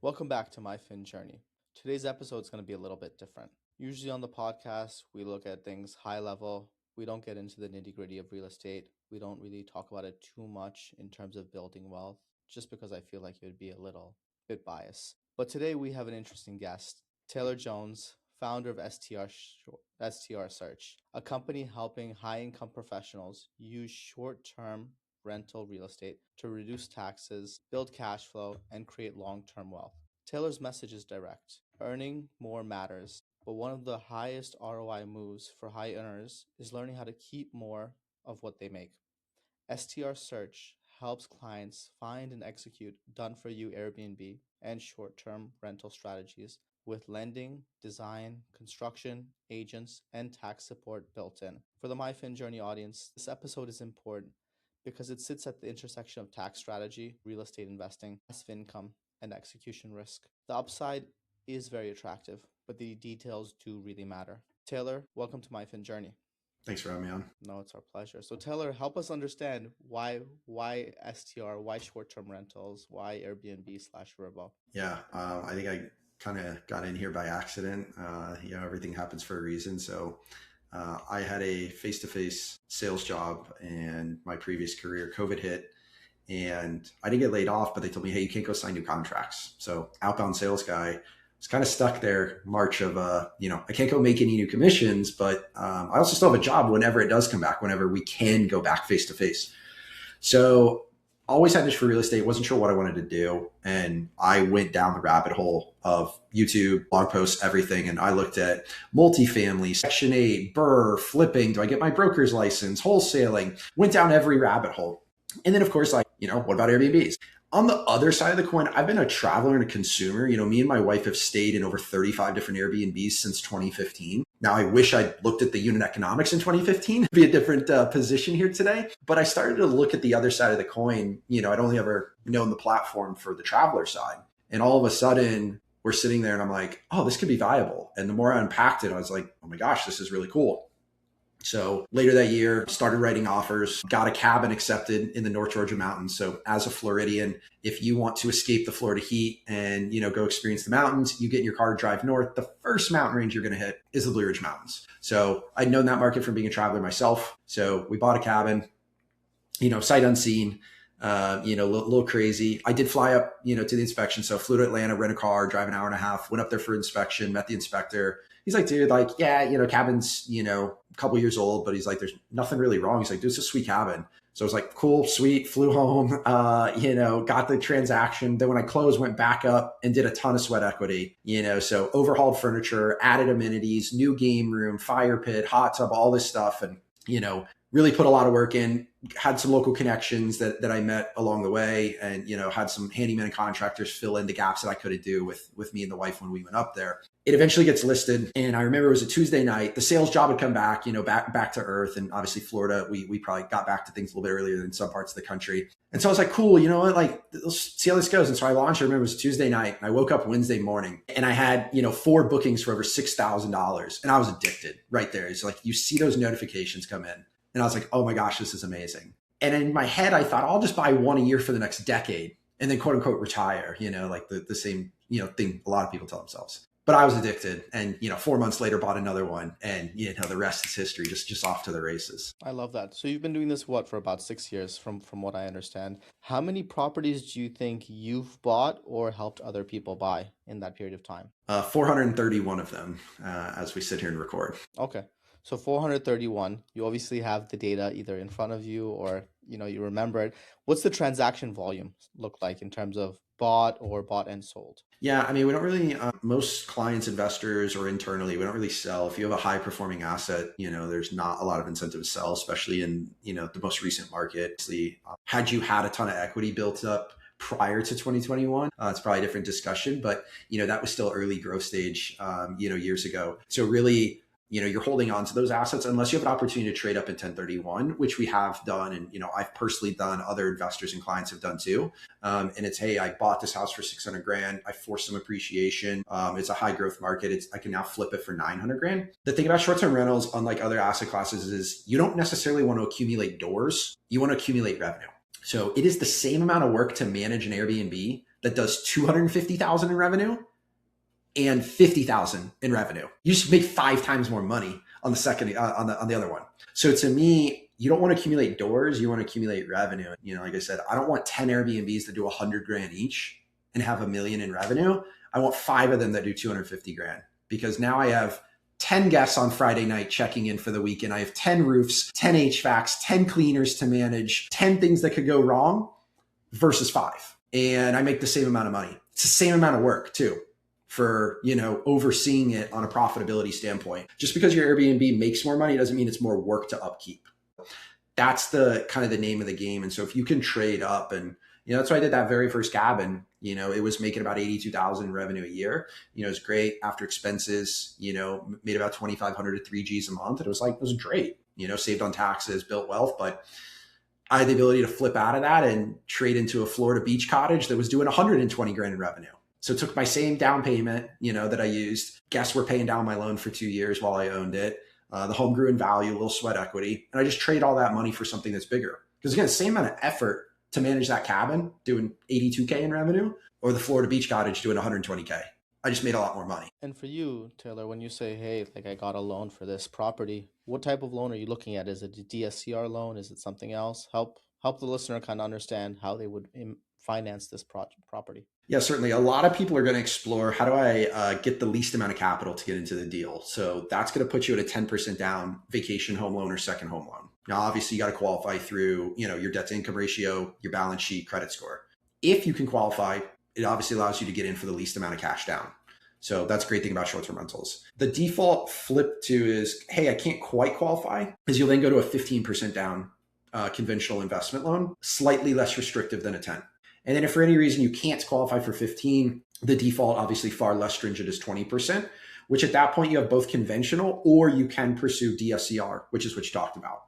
Welcome back to MyFinJourney. Today's episode is going to be a little bit different. Usually on the podcast, we look at things high level. We don't get into the nitty gritty of real estate. We don't really talk about it too much in terms of building wealth, just because I feel like it would be a little bit biased. But today we have an interesting guest, Taylor Jones, founder of STR Search, a company helping high-income professionals use short-term rental real estate to reduce taxes, build cash flow, and create long-term wealth. Taylor's message is direct. Earning more matters, but one of the highest ROI moves for high earners is learning how to keep more of what they make. STR Search helps clients find and execute done-for-you Airbnb and short-term rental strategies with lending, design, construction, agents, and tax support built in. For the MyFinJourney audience, this episode is important because it sits at the intersection of tax strategy, real estate investing, passive income, and execution risk. The upside is very attractive, but the details do really matter. Taylor, welcome to MyFinJourney. Thanks for having me on. No, it's our pleasure. So Taylor, help us understand why STR, why short-term rentals, why Airbnb/Vrbo? Yeah, I think I kind of got in here by accident. Everything happens for a reason. So I had a face-to-face sales job in my previous career. COVID hit and I didn't get laid off, but they told me, hey, you can't go sign new contracts. So outbound sales guy was kind of stuck there March of, I can't go make any new commissions, but I also still have a job whenever it does come back, whenever we can go back face-to-face. So always had an for real estate, wasn't sure what I wanted to do. And I went down the rabbit hole of YouTube, blog posts, everything. And I looked at multifamily, Section 8, BRRRR, flipping. Do I get my broker's license, wholesaling? Went down every rabbit hole. And then of course, what about Airbnbs? On the other side of the coin, I've been a traveler and a consumer. Me and my wife have stayed in over 35 different Airbnbs since 2015. Now, I wish I'd looked at the unit economics in 2015, be a different position here today. But I started to look at the other side of the coin. I'd only ever known the platform for the traveler side. And all of a sudden, we're sitting there and I'm like, oh, this could be viable. And the more I unpacked it, I was like, oh my gosh, this is really cool. So later that year, started writing offers, got a cabin accepted in the North Georgia mountains. So as a Floridian, if you want to escape the Florida heat and, go experience the mountains, you get in your car, drive north. The first mountain range you're going to hit is the Blue Ridge Mountains. So I'd known that market from being a traveler myself. So we bought a cabin, sight unseen, a little crazy. I did fly up, to the inspection. So flew to Atlanta, rent a car, drive an hour and a half, went up there for inspection, met the inspector. He's like, dude, cabin's, a couple years old, but he's like, there's nothing really wrong. He's like, dude, it's a sweet cabin. So I was like, cool, sweet, flew home, got the transaction. Then when I closed, went back up and did a ton of sweat equity, so overhauled furniture, added amenities, new game room, fire pit, hot tub, all this stuff. And, really put a lot of work in, had some local connections that I met along the way and, had some handyman and contractors fill in the gaps that I couldn't do with me and the wife when we went up there. It eventually gets listed. And I remember it was a Tuesday night. The sales job had come back, back to earth. And obviously Florida, we probably got back to things a little bit earlier than some parts of the country. And so I was like, cool, let's see how this goes. And so I launched, I remember it was Tuesday night. And I woke up Wednesday morning and I had, 4 bookings for over $6,000. And I was addicted right there. It's like, you see those notifications come in. And I was like, oh my gosh, this is amazing. And in my head, I thought I'll just buy one a year for the next decade and then quote unquote retire, like the same, thing a lot of people tell themselves. But I was addicted and, 4 months later bought another one and, the rest is history, just off to the races. I love that. So you've been doing this, for about 6 years from what I understand. How many properties do you think you've bought or helped other people buy in that period of time? 431 of them as we sit here and record. Okay. So 431, you obviously have the data either in front of you or, you remember it. What's the transaction volume look like in terms of bought and sold? Yeah, we don't really, most clients, investors, or internally, we don't really sell. If you have a high performing asset, there's not a lot of incentive to sell, especially in, the most recent market. Had you had a ton of equity built up prior to 2021, it's probably a different discussion, but, that was still early growth stage, years ago. So really, you're holding on to those assets unless you have an opportunity to trade up in 1031, which we have done. And, I've personally done, other investors and clients have done too. And it's, hey, I bought this house for 600 grand. I forced some appreciation. It's a high growth market. I can now flip it for 900 grand. The thing about short-term rentals, unlike other asset classes, is you don't necessarily want to accumulate doors. You want to accumulate revenue. So it is the same amount of work to manage an Airbnb that does 250,000 in revenue and 50,000 in revenue. You just make 5 times more money on the second, on the other one. So to me, you don't want to accumulate doors. You want to accumulate revenue. You know, like I said, I don't want 10 Airbnbs that do 100 grand each and have $1 million in revenue. I want 5 of them that do 250 grand, because now I have 10 guests on Friday night checking in for the weekend. I have 10 roofs, 10 HVACs, 10 cleaners to manage, 10 things that could go wrong versus 5. And I make the same amount of money. It's the same amount of work too, for, you know, overseeing it on a profitability standpoint. Just because your Airbnb makes more money doesn't mean it's more work to upkeep. That's the kind of the name of the game. And so if you can trade up, and, you know, that's why I did that very first cabin. You know, it was making about 82,000 in revenue a year. You know, it was great after expenses, you know, made about 2,500 to 3 G's a month. And it was great, you know, saved on taxes, built wealth. But I had the ability to flip out of that and trade into a Florida beach cottage that was doing 120 grand in revenue. So it took my same down payment, you know, that I used. Guests were paying down my loan for 2 years while I owned it. The home grew in value, a little sweat equity. And I just trade all that money for something that's bigger. Because again, same amount of effort to manage that cabin doing 82K in revenue, or the Florida beach cottage doing 120K. I just made a lot more money. And for you, Taylor, when you say, hey, like I got a loan for this property, what type of loan are you looking at? Is it a DSCR loan? Is it something else? Help the listener kind of understand how they would finance this property. Yeah, certainly. A lot of people are going to explore, how do I get the least amount of capital to get into the deal? So that's going to put you at a 10% down vacation home loan or second home loan. Now, obviously, you got to qualify through, you know, your debt to income ratio, your balance sheet, credit score. If you can qualify, it obviously allows you to get in for the least amount of cash down. So that's a great thing about short-term rentals. The default flip to is, hey, I can't quite qualify, is you'll then go to a 15% down conventional investment loan, slightly less restrictive than a 10. And then if for any reason you can't qualify for 15, the default, obviously far less stringent, is 20%, which at that point you have both conventional, or you can pursue DSCR, which is what you talked about.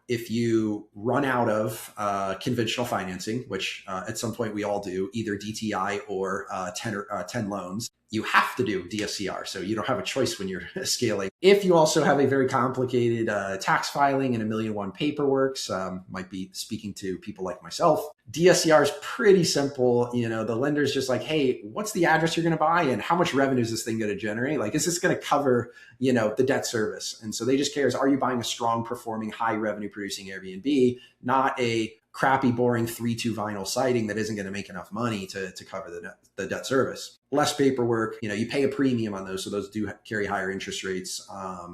If you run out of conventional financing, which at some point we all do, either DTI or 10 loans, you have to do DSCR. So you don't have a choice when you're scaling. If you also have a very complicated tax filing and a 1,000,001 paperwork, might be speaking to people like myself, DSCR is pretty simple. You know, the lender's just like, hey, what's the address you're going to buy and how much revenue is this thing going to generate? Like, is this going to cover, you know, the debt service? And so they just care is, are you buying a strong performing, high revenue producing Airbnb, not a crappy, boring 3-2 vinyl siding that isn't going to make enough money to cover the debt service. Less paperwork, you know, you pay a premium on those. So those do carry higher interest rates,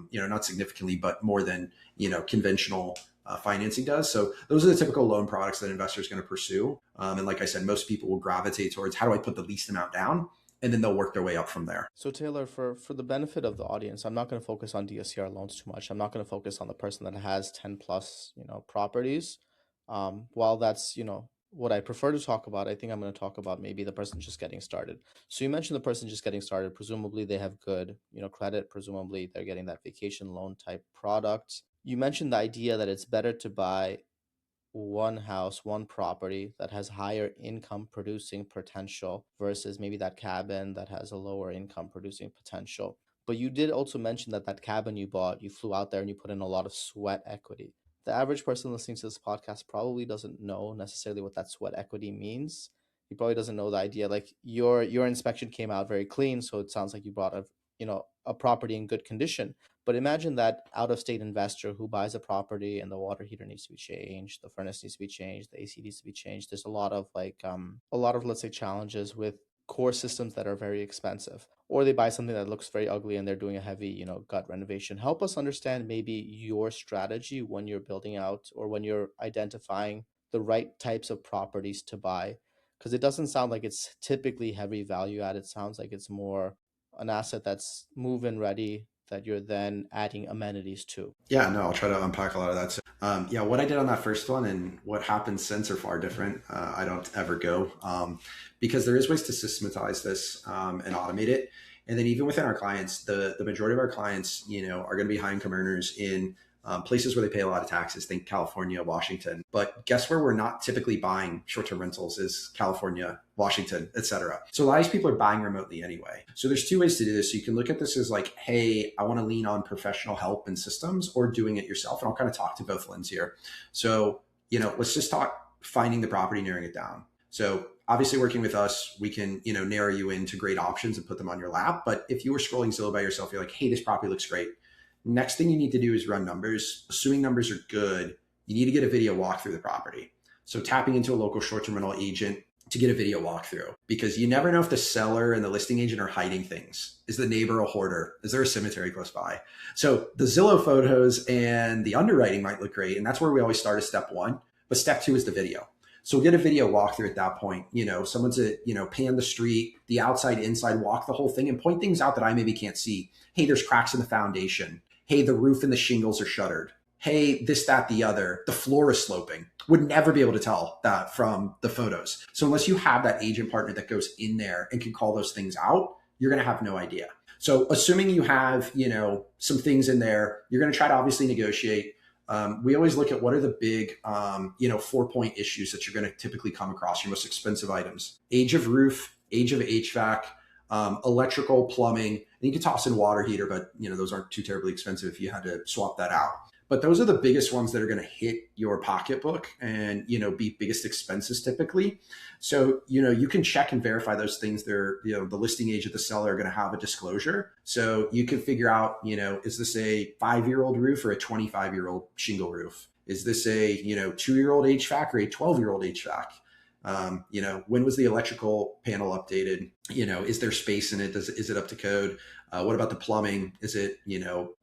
you know, not significantly, but more than, you know, conventional financing does. So those are the typical loan products that investors are going to pursue. And like I said, most people will gravitate towards, how do I put the least amount down? And then they'll work their way up from there. So Taylor, for the benefit of the audience, I'm not going to focus on DSCR loans too much. I'm not going to focus on the person that has 10 plus, you know, properties. While that's, you know, what I prefer to talk about, I think I'm going to talk about maybe the person just getting started. So you mentioned the person just getting started. Presumably they have good, you know, credit. Presumably they're getting that vacation loan type product. You mentioned the idea that it's better to buy one house, one property that has higher income producing potential versus maybe that cabin that has a lower income producing potential. But you did also mention that that cabin you bought, you flew out there and you put in a lot of sweat equity. The average person listening to this podcast probably doesn't know necessarily what that sweat equity means. He probably doesn't know the idea. Like your inspection came out very clean, so it sounds like you bought a property in good condition. But imagine that out-of-state investor who buys a property and the water heater needs to be changed, the furnace needs to be changed, the AC needs to be changed. There's a lot of let's say challenges with core systems that are very expensive, or they buy something that looks very ugly and they're doing a heavy, you know, gut renovation. Help us understand maybe your strategy when you're building out or when you're identifying the right types of properties to buy, because it doesn't sound like it's typically heavy value add. It sounds like it's more an asset that's move-in ready that you're then adding amenities to. Yeah, no, I'll try to unpack a lot of that. So, yeah, what I did on that first one and what happened since are far different. I don't ever go because there is ways to systematize this and automate it. And then even within our clients, the majority of our clients, you know, are going to be high income earners in places where they pay a lot of taxes. Think California, Washington. But guess where we're not typically buying short-term rentals is California, Washington, et cetera. So a lot of these people are buying remotely anyway. So there's 2 ways to do this. So you can look at this as like, hey, I want to lean on professional help and systems, or doing it yourself. And I'll kind of talk to both lens here. So, you know, let's just talk finding the property, narrowing it down. So obviously working with us, we can, narrow you into great options and put them on your lap. But if you were scrolling Zillow by yourself, you're like, hey, this property looks great. Next thing you need to do is run numbers. Assuming numbers are good, you need to get a video walk through the property. So tapping into a local short-term rental agent to get a video walkthrough, because you never know if the seller and the listing agent are hiding things. Is the neighbor a hoarder? Is there a cemetery close by? So the Zillow photos and the underwriting might look great. And that's where we always start as step one. But step two is the video. So we'll get a video walkthrough at that point. Someone's pan the street, the outside, inside, walk the whole thing and point things out that I maybe can't see. Hey, there's cracks in the foundation. Hey, the roof and the shingles are shuttered. Hey, this, that, the other, the floor is sloping. Would never be able to tell that from the photos. So unless you have that agent partner that goes in there and can call those things out, you're going to have no idea. So assuming you have, some things in there, you're going to try to obviously negotiate. We always look at what are the big, 4-point issues that you're going to typically come across, your most expensive items: age of roof, age of HVAC, electrical, plumbing, and you can toss in water heater, but those aren't too terribly expensive if you had to swap that out. But those are the biggest ones that are going to hit your pocketbook and, be biggest expenses typically. So, you can check and verify those things. They're, the listing agent, the seller are going to have a disclosure. So you can figure out, is this a 5-year-old roof or a 25-year-old shingle roof? Is this a, 2-year-old HVAC or a 12-year-old HVAC? When was the electrical panel updated? Is there space in it? Is it up to code? What about the plumbing? Is it,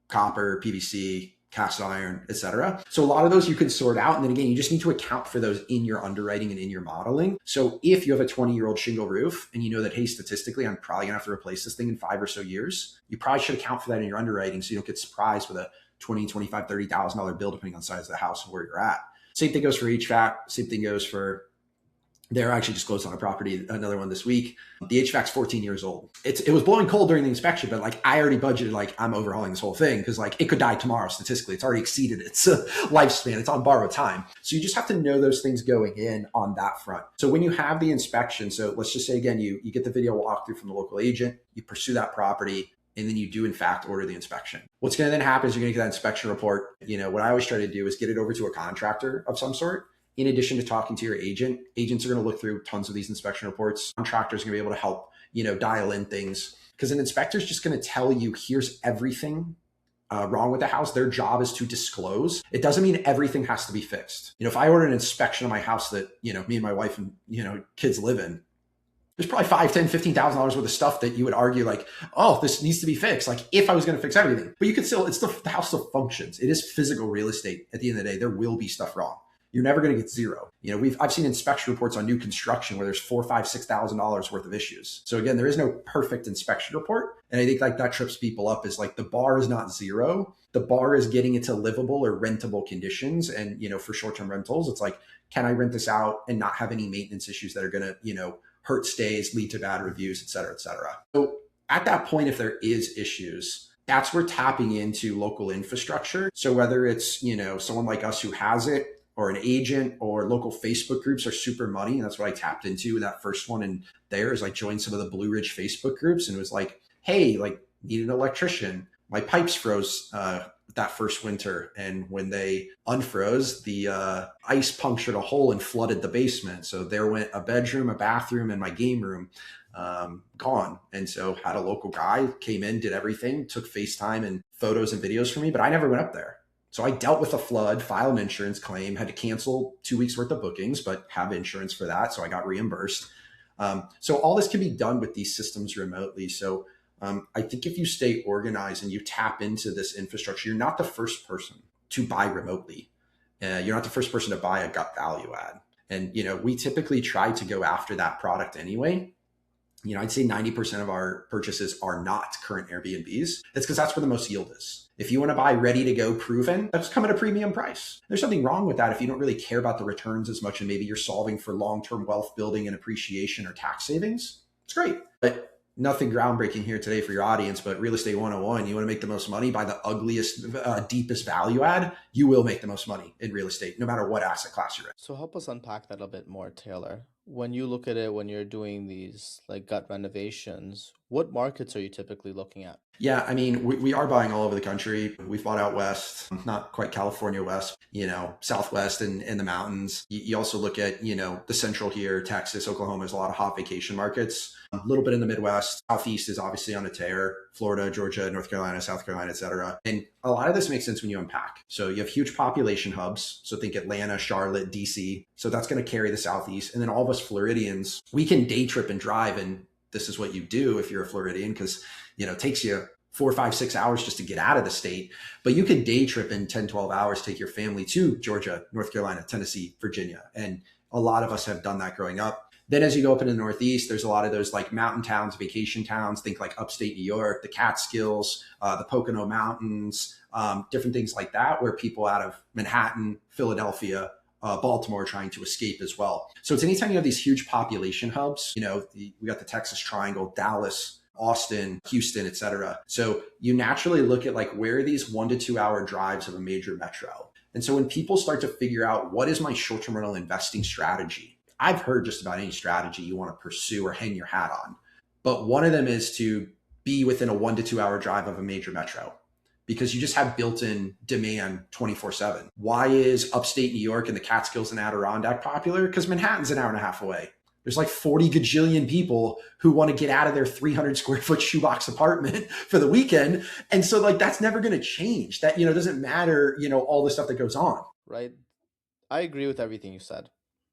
copper, PVC, cast iron, et cetera? So a lot of those you can sort out. And then again, you just need to account for those in your underwriting and in your modeling. So if you have a 20-year-old shingle roof and you know that, hey, statistically, I'm probably gonna have to replace this thing in 5 or so years, you probably should account for that in your underwriting so you don't get surprised with a $20,000, $25,000, $30,000 bill depending on the size of the house and where you're at. Same thing goes for HVAC. Same thing goes for, they're actually just closed on a property, another one this week. The HVAC's 14 years old. It was blowing cold during the inspection, but I already budgeted, I'm overhauling this whole thing because it could die tomorrow statistically. It's already exceeded its lifespan. It's on borrowed time. So you just have to know those things going in on that front. So when you have the inspection, so let's just say again, you get the video walkthrough from the local agent, you pursue that property, and then you do in fact order the inspection. What's going to then happen is you're going to get that inspection report. What I always try to do is get it over to a contractor of some sort. In addition to talking to your agent, agents are going to look through tons of these inspection reports. Contractors are going to be able to help, dial in things, because an inspector is just going to tell you, here's everything wrong with the house. Their job is to disclose. It doesn't mean everything has to be fixed. If I order an inspection of my house that, me and my wife and, kids live in, there's probably $5,000, $10,000, $15,000 worth of stuff that you would argue oh, this needs to be fixed. If I was going to fix everything, but you could still, the house still functions. It is physical real estate. At the end of the day, there will be stuff wrong. You're never going to get zero. I've seen inspection reports on new construction where there's $4,000, $5,000, $6,000 worth of issues. So again, there is no perfect inspection report. And I think that trips people up is the bar is not zero. The bar is getting it to livable or rentable conditions. And, for short-term rentals, it's can I rent this out and not have any maintenance issues that are going to, hurt stays, lead to bad reviews, et cetera, et cetera. So at that point, if there is issues, that's where tapping into local infrastructure. So whether it's, someone like us who has it, or an agent, or local Facebook groups are super money. And that's what I tapped into that first one. And there is I joined some of the Blue Ridge Facebook groups and it was hey, need an electrician. My pipes froze that first winter. And when they unfroze, the ice punctured a hole and flooded the basement. So there went a bedroom, a bathroom, and my game room gone. And so had a local guy, came in, did everything, took FaceTime and photos and videos for me, but I never went up there. So I dealt with a flood, filed an insurance claim, had to cancel 2 weeks worth of bookings, but have insurance for that. So I got reimbursed. So all this can be done with these systems remotely. So I think if you stay organized and you tap into this infrastructure, you're not the first person to buy remotely. You're not the first person to buy a gut value add. And, we typically try to go after that product anyway. I'd say 90% of our purchases are not current Airbnbs. It's because that's where the most yield is. If you want to buy ready to go proven, that's come at a premium price. There's something wrong with that if you don't really care about the returns as much and maybe you're solving for long-term wealth building and appreciation or tax savings. It's great. But nothing groundbreaking here today for your audience, but real estate 101, you want to make the most money, buy the ugliest, deepest value add, you will make the most money in real estate, no matter what asset class you're in. So help us unpack that a bit more, Taylor. When you look at it, when you're doing these gut renovations, What markets are you typically looking at? Yeah, I mean, we are buying all over the country. We've bought out west, not quite California west, Southwest and the mountains. You also look at, the central here, Texas, Oklahoma, there's a lot of hot vacation markets. A little bit in the Midwest. Southeast is obviously on a tear. Florida, Georgia, North Carolina, South Carolina, et cetera. And a lot of this makes sense when you unpack. So you have huge population hubs. So think Atlanta, Charlotte, DC. So that's going to carry the Southeast. And then all of us Floridians, we can day trip and drive. And this is what you do if you're a Floridian, because it takes you 4, 5, 6 hours just to get out of the state. But you can day trip in 10, 12 hours, take your family to Georgia, North Carolina, Tennessee, Virginia. And a lot of us have done that growing up. Then as you go up into the Northeast, there's a lot of those like mountain towns, vacation towns, think like upstate New York, the Catskills, the Pocono Mountains, different things like that, where people out of Manhattan, Philadelphia, Baltimore are trying to escape as well. So it's anytime you have these huge population hubs, we got the Texas Triangle, Dallas, Austin, Houston, et cetera. So you naturally look at like, where are these 1 to 2 hour drives of a major metro? And so when people start to figure out, what is my short-term rental investing strategy? I've heard just about any strategy you want to pursue or hang your hat on. But one of them is to be within a 1 to 2 hour drive of a major metro, because you just have built-in demand 24/7. Why is upstate New York and the Catskills and Adirondack popular? Because Manhattan's an hour and a half away. There's like 40 gajillion people who want to get out of their 300 square foot shoebox apartment for the weekend. And so like, that's never going to change. That, doesn't matter, all the stuff that goes on. Right. I agree with everything you said.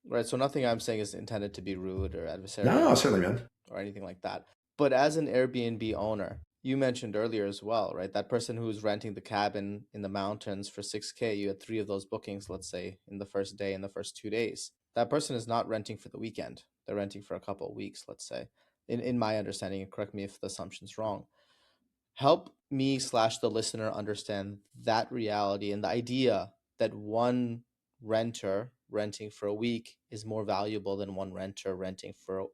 Right. So nothing I'm saying is intended to be rude or adversarial. No, certainly, man. Or anything like that. But as an Airbnb owner, you mentioned earlier as well, right? That person who's renting the cabin in the mountains for $6K, you had 3 of those bookings, let's say, in the first day, in the first 2 days. That person is not renting for the weekend. They're renting for a couple of weeks, let's say. In my understanding, and correct me if the assumption's wrong. Help me / the listener understand that reality and the idea that one renter renting for a week is more valuable than one renter renting for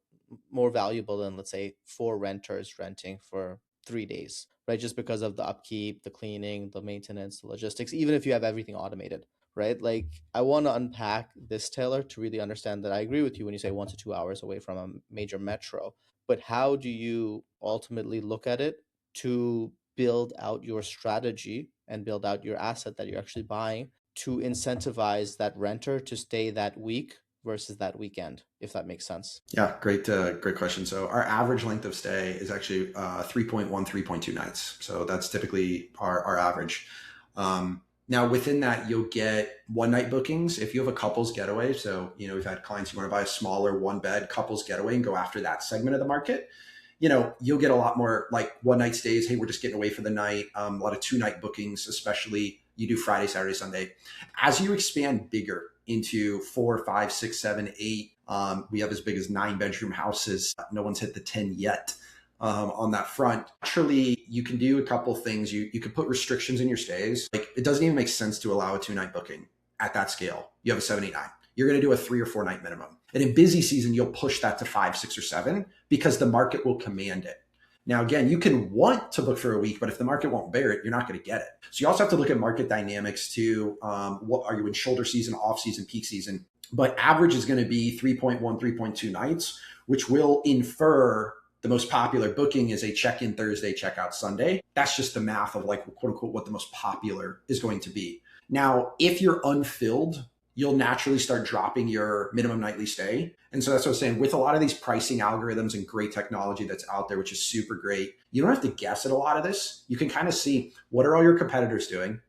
more valuable than, let's say, 4 renters renting for 3 days, right? Just because of the upkeep, the cleaning, the maintenance, the logistics, even if you have everything automated, right? Like, I want to unpack this, Taylor, to really understand that I agree with you when you say 1 to 2 hours away from a major metro, but how do you ultimately look at it to build out your strategy and build out your asset that you're actually buying to incentivize that renter to stay that week versus that weekend, if that makes sense? Yeah, great question. So our average length of stay is actually 3.1, 3.2 nights. So that's typically our average. Now within that, you'll get 1-night bookings if you have a couples getaway. So, we've had clients who want to buy a smaller 1-bed couples getaway and go after that segment of the market. You'll get a lot more like 1-night stays. Hey, we're just getting away for the night. A lot of 2-night bookings, especially you do Friday, Saturday, Sunday. As you expand bigger into 4, 5, 6, 7, 8, we have as big as 9-bedroom houses. No one's hit the 10 yet on that front. Actually, you can do a couple things. You could put restrictions in your stays. Like, it doesn't even make sense to allow a 2-night booking at that scale. You have a 7, 8, 9. You're going to do a 3 or 4 night minimum. And in busy season, you'll push that to 5, 6, or 7 because the market will command it. Now, again, you can want to book for a week, but if the market won't bear it, you're not going to get it. So you also have to look at market dynamics too. What are you in shoulder season, off season, peak season? But average is going to be 3.1, 3.2 nights, which will infer the most popular booking is a check-in Thursday, check-out Sunday. That's just the math of like, quote unquote, what the most popular is going to be. Now, if you're unfilled, you'll naturally start dropping your minimum nightly stay. And so that's what I'm saying. With a lot of these pricing algorithms and great technology that's out there, which is super great, you don't have to guess at a lot of this. You can kind of see what are all your competitors doing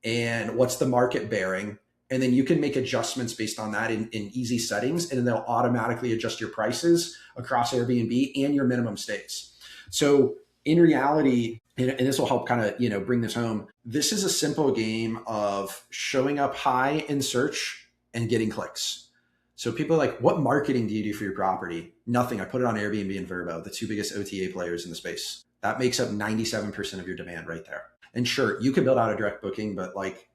and what's the market bearing. And then you can make adjustments based on that in easy settings, and then they'll automatically adjust your prices across Airbnb and your minimum stays. So in reality, and this will help kind of, bring this home, this is a simple game of showing up high in search and getting clicks. So people are like, what marketing do you do for your property? Nothing. I put it on Airbnb and Vrbo, the 2 biggest OTA players in the space. That makes up 97% of your demand right there. And sure, you can build out a direct booking, but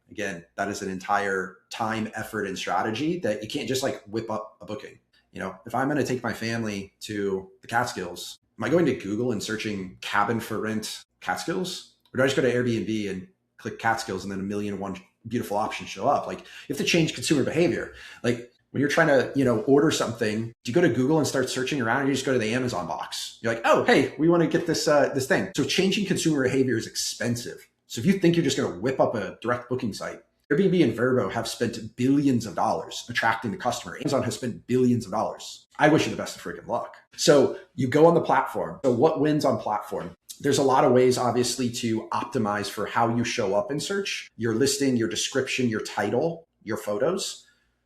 again, that is an entire time, effort, and strategy that you can't just whip up a booking. If I'm going to take my family to the Catskills, am I going to Google and searching cabin for rent Catskills? Or do I just go to Airbnb and click Catskills and then 1,000,001 beautiful options show up? You have to change consumer behavior. When you're trying to, order something, do you go to Google and start searching around, or you just go to the Amazon box? You're like, oh, hey, we want to get this thing. So changing consumer behavior is expensive. So if you think you're just going to whip up a direct booking site, Airbnb and Vrbo have spent billions of dollars attracting the customer. Amazon has spent billions of dollars. I wish you the best of freaking luck. So you go on the platform. So what wins on platform? There's a lot of ways, obviously, to optimize for how you show up in search, your listing, your description, your title, your photos,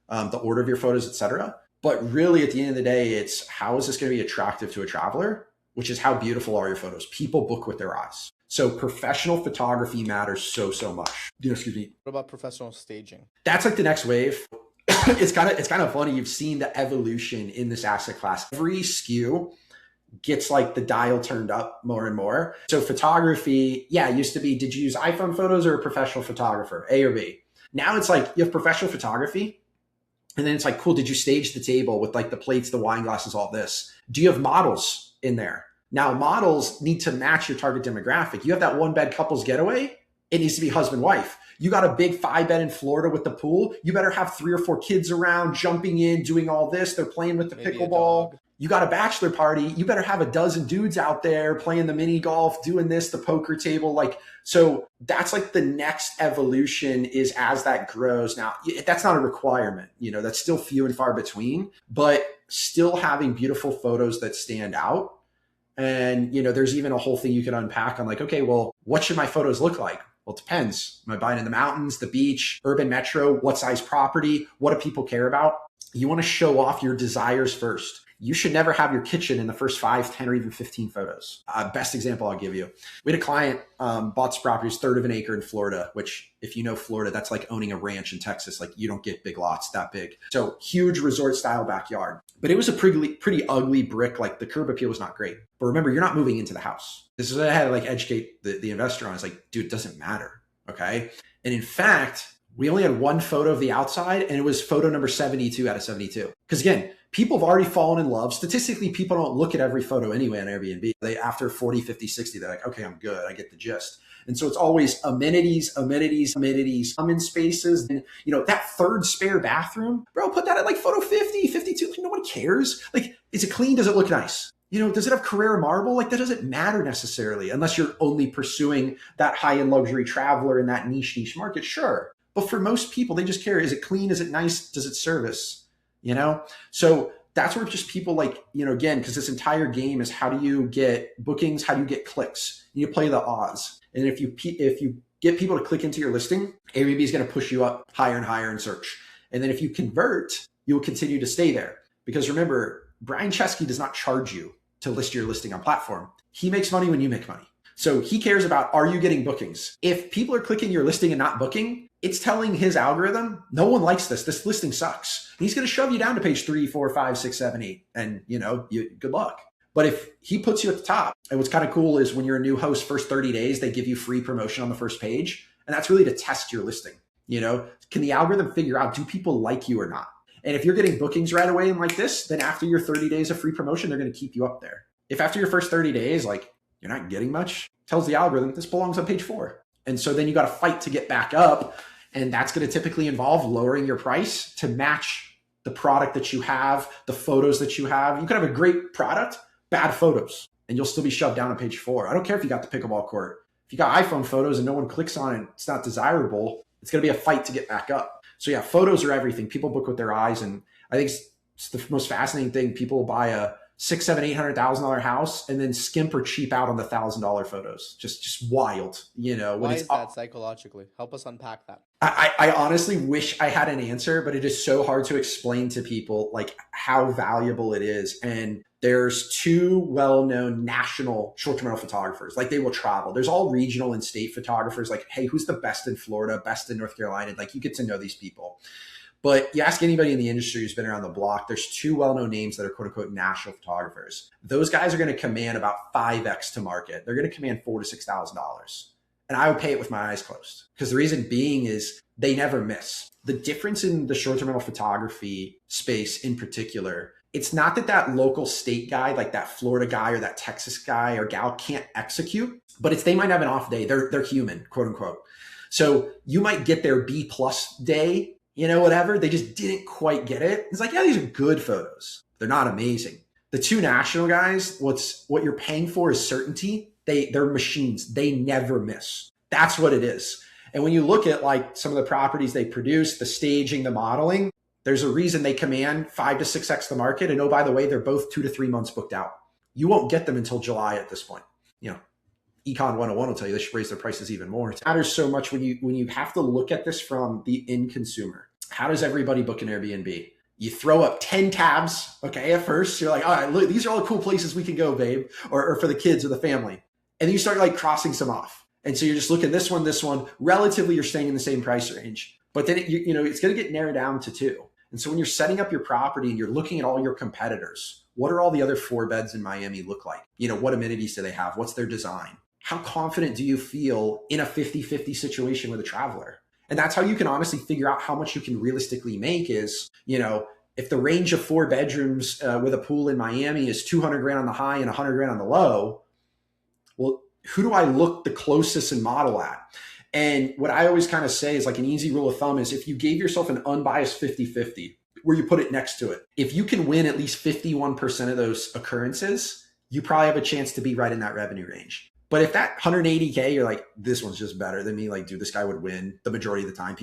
the order of your photos, etc. But really, at the end of the day, it's how is this going to be attractive to a traveler, which is how beautiful are your photos. People book with their eyes. So professional photography matters so much. Excuse me. What about professional staging? That's like the next wave. It's kind of funny. You've seen the evolution in this asset class. Every SKU gets like the dial turned up more and more. So photography, it used to be, did you use iPhone photos or a professional photographer, A or B? Now it's like you have professional photography, and then it's like, cool, did you stage the table with like the plates, the wine glasses, all this? Do you have models in there? Now, models need to match your target demographic. You have that one bed couples getaway. It needs to be husband, wife. You got a big 5-bed in Florida with the pool. You better have 3 or 4 kids around, jumping in, doing all this. They're playing with the pickleball. You got a bachelor party. You better have a dozen dudes out there playing the mini golf, doing this, the poker table. So that's like the next evolution is as that grows. Now, that's not a requirement. That's still few and far between, but still having beautiful photos that stand out. And, there's even a whole thing you can unpack on like, okay, well, what should my photos look like? Well, it depends. Am I buying in the mountains, the beach, urban metro? What size property? What do people care about? You want to show off your desires first. You should never have your kitchen in the first 5, 10, or even 15 photos. Best example I'll give you. We had a client bought this property, 1/3 of an acre in Florida, which if you know Florida, that's like owning a ranch in Texas. Like you don't get big lots that big. So huge resort style backyard. But it was a pretty ugly brick. Like the curb appeal was not great. But remember, you're not moving into the house. This is what I had to like educate the investor on. I was like, dude, it doesn't matter. Okay. And in fact, we only had one photo of the outside, and it was photo number 72 out of 72. Because again, people have already fallen in love. Statistically, people don't look at every photo anyway on Airbnb. After 40, 50, 60, they're like, okay, I'm good. I get the gist. And so it's always amenities, common spaces. And, that 3rd spare bathroom, bro, put that at like photo 50, 52. Like, no one cares. Like, is it clean? Does it look nice? Does it have Carrera marble? Like that doesn't matter necessarily unless you're only pursuing that high-end luxury traveler in that niche market. Sure. But for most people, they just care. Is it clean? Is it nice? Does it service? So that's where just people like, again, because this entire game is how do you get bookings? How do you get clicks? You play the odds. And if you get people to click into your listing, Airbnb is going to push you up higher and higher in search. And then if you convert, you will continue to stay there. Because remember, Brian Chesky does not charge you to list your listing on platform. He makes money when you make money. So he cares about, are you getting bookings? If people are clicking your listing and not booking, it's telling his algorithm, no one likes this. This listing sucks. He's going to shove you down to page 3, 4, 5, 6, 7, 8. And good luck. But if he puts you at the top, and what's kind of cool is when you're a new host, first 30 days, they give you free promotion on the first page. And that's really to test your listing. Can the algorithm figure out, do people like you or not? And if you're getting bookings right away and like this, then after your 30 days of free promotion, they're going to keep you up there. If after your first 30 days, like you're not getting much, tells the algorithm this belongs on page 4. And so then you got to fight to get back up. And that's going to typically involve lowering your price to match the product that you have, the photos that you have. You could have a great product, bad photos, and you'll still be shoved down on page 4. I don't care if you got the pickleball court. If you got iPhone photos and no one clicks on it, it's not desirable. It's going to be a fight to get back up. So yeah, photos are everything. People book with their eyes. And I think it's the most fascinating thing. People will buy a $600,000, $700,000, $800,000 house and then skimp or cheap out on the $1,000 photos. Just wild, Why is that psychologically? Help us unpack that. I honestly wish I had an answer, but it is so hard to explain to people like how valuable it is. And there's 2 well-known national short-term rental photographers. Like they will travel. There's all regional and state photographers. Like, hey, who's the best in Florida, best in North Carolina? Like you get to know these people. But you ask anybody in the industry who's been around the block, there's 2 well-known names that are quote unquote national photographers. Those guys are going to command about 5x to market. They're going to command $4,000 to $6,000. And I would pay it with my eyes closed. Because the reason being is they never miss. The difference in the short-term rental photography space in particular, it's not that local state guy, like that Florida guy or that Texas guy or gal can't execute, but it's they might have an off day. They're human, quote unquote. So you might get their B+ day, whatever. They just didn't quite get it. It's like, yeah, these are good photos. They're not amazing. The two national guys, what you're paying for is certainty. They're machines. They never miss. That's what it is. And when you look at like some of the properties they produce, the staging, the modeling, there's a reason they command 5 to 6x the market. And oh, by the way, they're both 2 to 3 months booked out. You won't get them until July at this point. Econ 101 will tell you they should raise their prices even more. It matters so much when you have to look at this from the end consumer. How does everybody book an Airbnb? You throw up 10 tabs, okay, at first. You're like, all right, look, these are all the cool places we can go, babe, or for the kids or the family. And then you start like crossing some off. And so you're just looking this one, relatively you're staying in the same price range. But then, it's going to get narrowed down to 2. And so when you're setting up your property and you're looking at all your competitors, what are all the other 4 beds in Miami look like? What amenities do they have? What's their design? How confident do you feel in a 50-50 situation with a traveler? And that's how you can honestly figure out how much you can realistically make is, if the range of 4 bedrooms with a pool in Miami is 200 grand on the high and 100 grand on the low, well, who do I look the closest and model at? And what I always kind of say is like an easy rule of thumb is if you gave yourself an unbiased 50-50 where you put it next to it, if you can win at least 51% of those occurrences, you probably have a chance to be right in that revenue range. But if that 180K, you're like, this one's just better than me. Like, dude, this guy would win the majority of the time.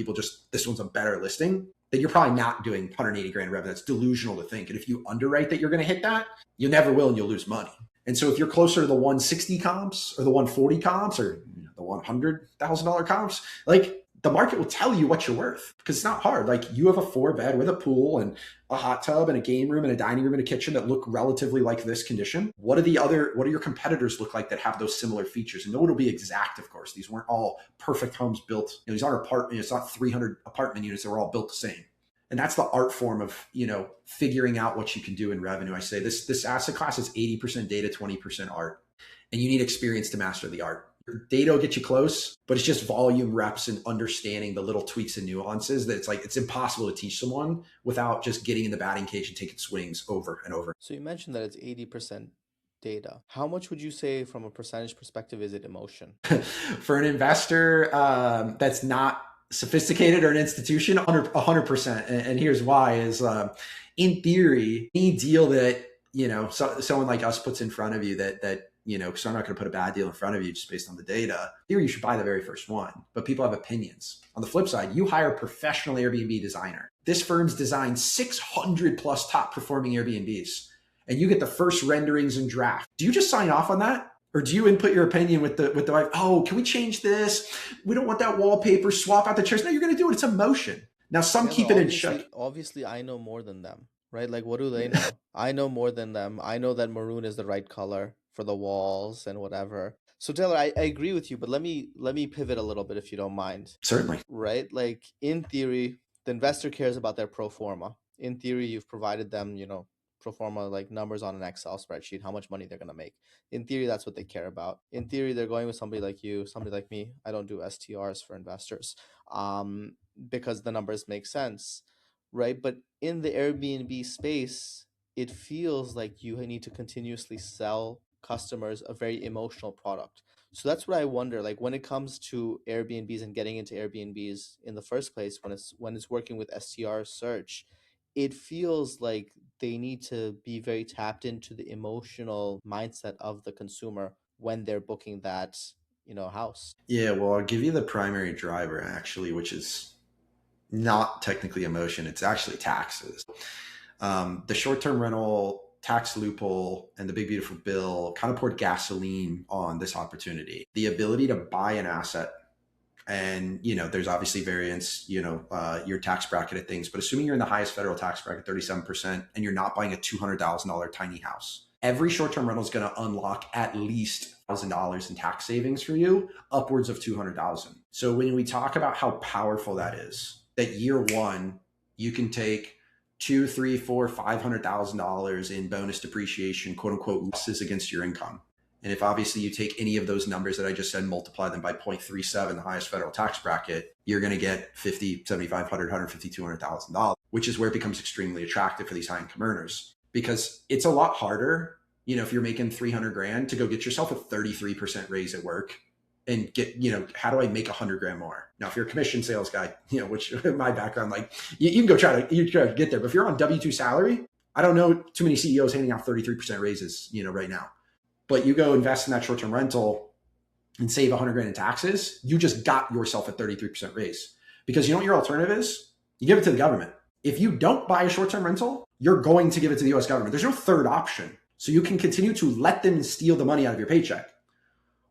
This one's a better listing. Then you're probably not doing 180 grand revenue. That's delusional to think. And if you underwrite that you're going to hit that, you never will and you'll lose money. And so if you're closer to the 160 comps or the 140 comps or the $100,000 comps, like the market will tell you what you're worth because it's not hard. Like you have a 4-bed with a pool and a hot tub and a game room and a dining room and a kitchen that look relatively like this condition. What do your competitors look like that have those similar features? And no one will be exact, of course. These weren't all perfect homes built. These aren't apartments. It's not 300 apartment units that were all built the same. And that's the art form of, figuring out what you can do in revenue. I say this asset class is 80% data, 20% art. And you need experience to master the art. Your data will get you close, but it's just volume, reps, and understanding the little tweaks and nuances that it's impossible to teach someone without just getting in the batting cage and taking swings over and over. So you mentioned that it's 80% data. How much would you say from a percentage perspective is it emotion? For an investor that's not sophisticated or an institution, 100%. And here's why is in theory, any deal that, someone like us puts in front of you that because I'm not going to put a bad deal in front of you just based on the data. Here, you should buy the very first one, but people have opinions. On the flip side, you hire a professional Airbnb designer. This firm's designed 600 plus top performing Airbnbs, and you get the first renderings and draft. Do you just sign off on that? Or do you input your opinion with the wife? Oh, can we change this? We don't want that wallpaper, swap out the chairs. No, you're going to do it. It's emotion. Now, some keep it in check. Obviously, I know more than them, right? Like, what do they know? I know more than them. I know that maroon is the right color for the walls and whatever. So Taylor, I agree with you, but let me pivot a little bit if you don't mind. Certainly. Right? Like in theory, the investor cares about their pro forma. In theory, you've provided them, pro forma like numbers on an Excel spreadsheet, how much money they're going to make. In theory, that's what they care about. In theory, they're going with somebody like you, somebody like me. I don't do STRs for investors because the numbers make sense, right? But in the Airbnb space, it feels like you need to continuously sell customers a very emotional product. So that's what I wonder, like when it comes to Airbnbs and getting into Airbnbs in the first place, when it's working with STR Search, it feels like they need to be very tapped into the emotional mindset of the consumer when they're booking that, house. Yeah, well, I'll give you the primary driver actually, which is not technically emotion. It's actually taxes. The short-term rental tax loophole and the big beautiful bill kind of poured gasoline on this opportunity. The ability to buy an asset, and there's obviously variance, your tax bracket of things, but assuming you're in the highest federal tax bracket, 37%, and you're not buying a $200,000 tiny house, every short-term rental is going to unlock at least $1,000 in tax savings for you, upwards of $200,000. So when we talk about how powerful that is, that year one, you can take $200,000, $300,000, $400,000, $500,000 in bonus depreciation, quote unquote, losses against your income. And if obviously you take any of those numbers that I just said, multiply them by 0.37, the highest federal tax bracket, you're going to get $50,000, $7,500, $150,000, $200,000, which is where it becomes extremely attractive for these high income earners, because it's a lot harder, if you're making 300 grand to go get yourself a 33% raise at work and get, how do I make 100 grand more? Now, if you're a commission sales guy, which my background, like you can go try to get there. But if you're on W-2 salary, I don't know too many CEOs handing out 33% raises, right now. But you go invest in that short-term rental and save 100 grand in taxes, you just got yourself a 33% raise. Because you know what your alternative is? You give it to the government. If you don't buy a short-term rental, you're going to give it to the US government. There's no third option. So you can continue to let them steal the money out of your paycheck.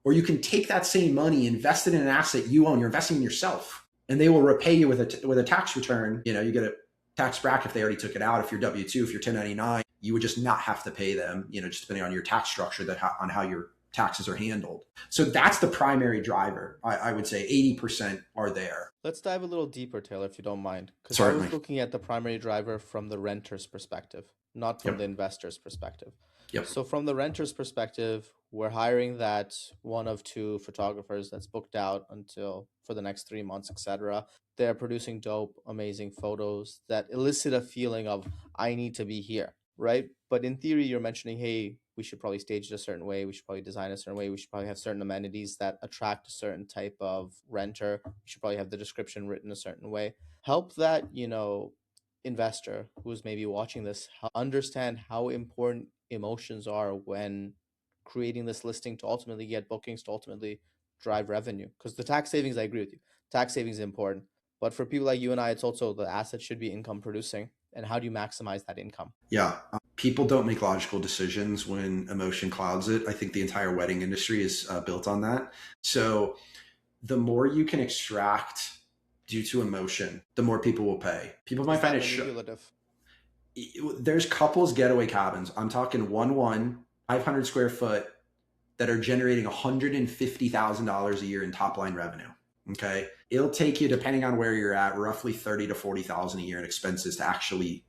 Or you can take that same money, invest it in an asset you own. You're investing in yourself, and they will repay you with a tax return. You get a tax bracket if they already took it out. If you're W-2, if you're 1099, you would just not have to pay them, just depending on your tax structure, on how your taxes are handled. So that's the primary driver. I would say 80% are there. Let's dive a little deeper, Taylor, if you don't mind. Because I Certainly. was looking at the primary driver from the renter's perspective, not from the investor's perspective. Yep. So from the renter's perspective, we're hiring that one of two photographers that's booked out until for the next 3 months, etc. They're producing dope, amazing photos that elicit a feeling of, I need to be here, right? But in theory, you're mentioning, hey, we should probably stage it a certain way. We should probably design it a certain way. We should probably have certain amenities that attract a certain type of renter. We should probably have the description written a certain way. Help that, investor who's maybe watching this understand how important emotions are when creating this listing to ultimately get bookings, to ultimately drive revenue. Because the tax savings, I agree with you. Tax savings is important. But for people like you and I, it's also the asset should be income producing. And how do you maximize that income? Yeah. People don't make logical decisions when emotion clouds it. I think the entire wedding industry is built on that. So the more you can extract due to emotion, the more people will pay. People might find it manipulative. There's couples getaway cabins. I'm talking 500 square foot that are generating $150,000 a year in top line revenue. Okay. It'll take you, depending on where you're at, roughly 30 to 40,000 a year in expenses to actually,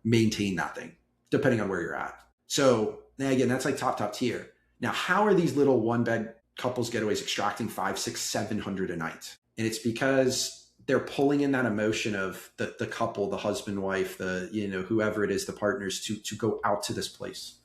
maintain that thing, depending on where you're at. So again, that's like top tier. Now, how are these little one bed couples getaways extracting 500, 600, 700 a night? And it's because they're pulling in that emotion of the couple, the husband, wife, whoever it is, the partners to go out to this place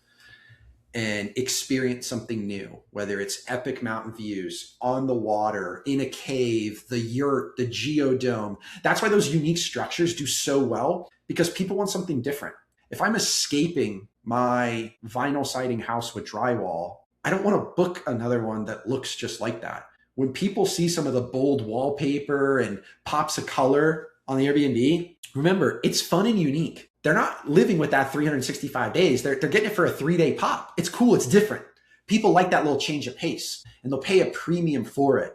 and experience something new, whether it's epic mountain views, on the water, in a cave, the yurt, the geodome. That's why those unique structures do so well, because people want something different. If I'm escaping my vinyl siding house with drywall, I don't want to book another one that looks just like that. When people see some of the bold wallpaper and pops of color on the Airbnb, remember, it's fun and unique. They're not living with that 365 days. They're getting it for a 3-day pop. It's cool. It's different. People like that little change of pace, and they'll pay a premium for it.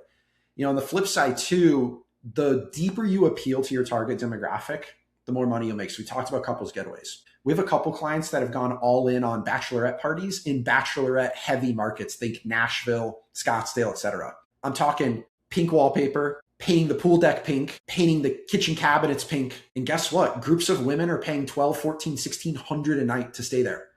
On the flip side too, the deeper you appeal to your target demographic, the more money you'll make. So we talked about couples getaways. We have a couple clients that have gone all in on bachelorette parties in bachelorette heavy markets. Think Nashville, Scottsdale, etc. I'm talking pink wallpaper, painting the pool deck pink, painting the kitchen cabinets pink. And guess what? Groups of women are paying $1,200, $1,400, $1,600 a night to stay there